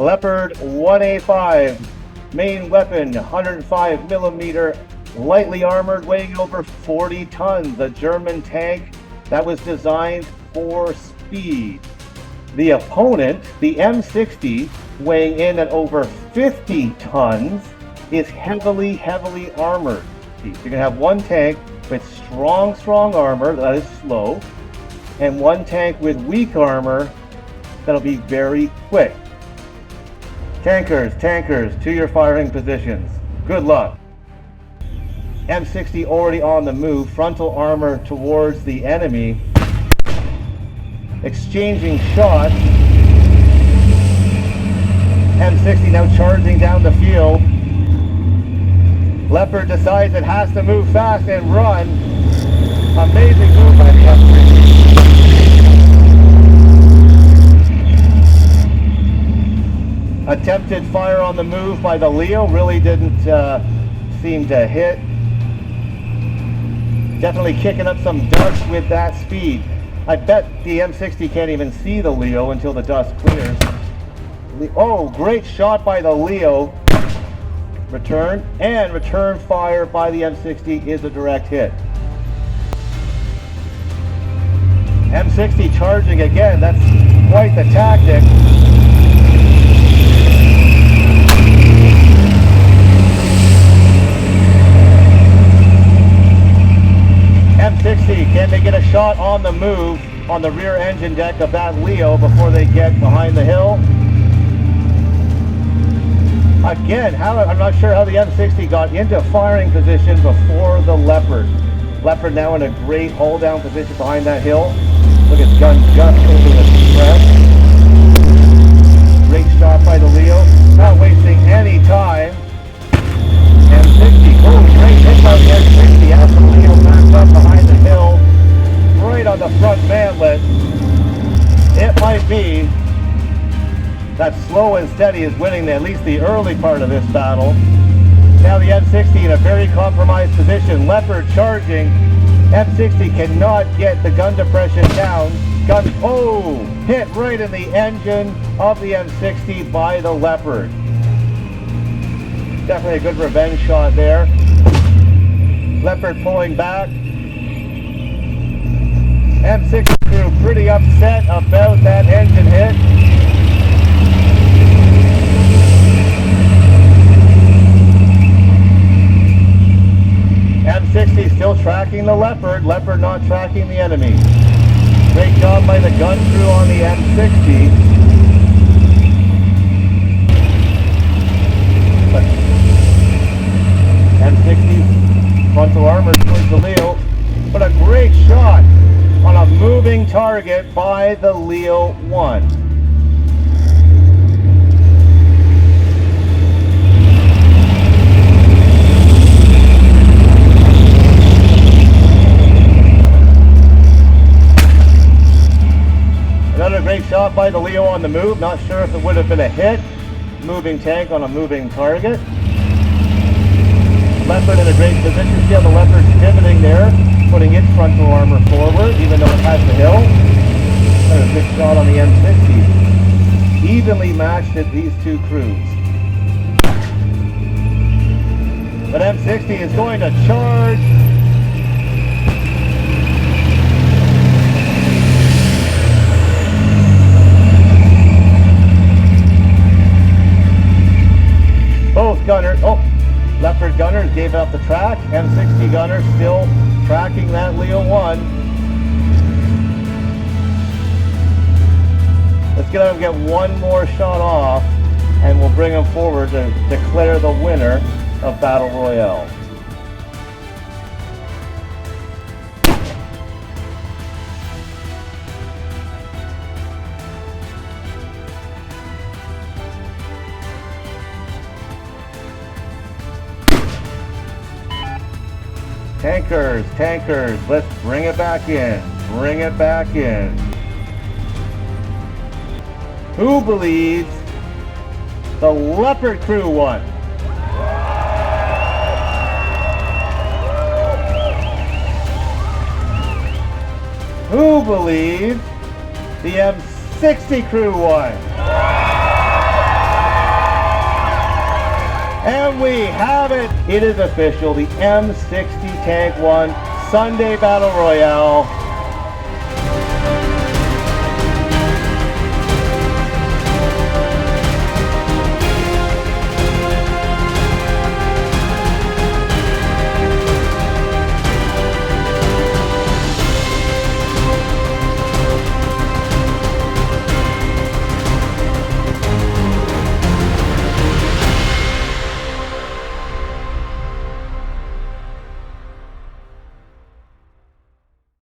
Leopard 1A5, main weapon 105mm, lightly armored, weighing over 40 tons, a German tank that was designed for speed. The opponent, the M60, weighing in at over 50 tons, is heavily armored. So you're gonna have one tank with strong armor that is slow, and one tank with weak armor that'll be very quick. Tankers, to your firing positions. Good luck. M60 already on the move, frontal armor towards the enemy. Exchanging shots. M60 now charging down the field. Leopard decides it has to move fast and run. Amazing move by the M60. Attempted fire on the move by the Leo, really didn't seem to hit. Definitely kicking up some dust with that speed. I bet the M60 can't even see the Leo until the dust clears. Oh, great shot by the Leo. Return fire by the M60 is a direct hit. M60 charging again, that's quite the tactic. M60, can they get a shot on the move on the rear engine deck of that Leo before they get behind the hill? Again, I'm not sure how the M60 got into firing position before the Leopard. Leopard now in a great hold down position behind that hill. Look at gun just over the press. Great shot by the Leo. Not wasting any time. M60, oh, great hit by the M60 after the Leo backed up behind the hill. Right on the front mantlet. It might be that slow and steady is winning at least the early part of this battle. Now the M60 in a very compromised position. Leopard charging. M60 cannot get the gun depression down. Hit right in the engine of the M60 by the Leopard. Definitely a good revenge shot there. Leopard pulling back. M60 crew pretty upset about that engine hit. M60 still tracking the Leopard, Leopard not tracking the enemy. Great job by the gun crew on the M60. But M60 frontal armor towards the Leo. But a great shot on a moving target by the Leo 1. Another great shot by the Leo on the move. Not sure if it would have been a hit. Moving tank on a moving target. Leopard in a great position. See how the Leopard's pivoting there, putting its frontal armor forward, even though it has the hill. Another good shot on the M60. Evenly matched at these two crews. But M60 is going to charge. Both gunners, Leopard gunners gave up the track. M60 gunners still tracking that Leo 1. Let's get out and get one more shot off, and we'll bring them forward to declare the winner of Battle Royale. Tankers, let's bring it back in. Who believes the Leopard crew won? Who believes the M60 crew won? And we have it. It is official. The M60 Tank won Sunday Battle Royale.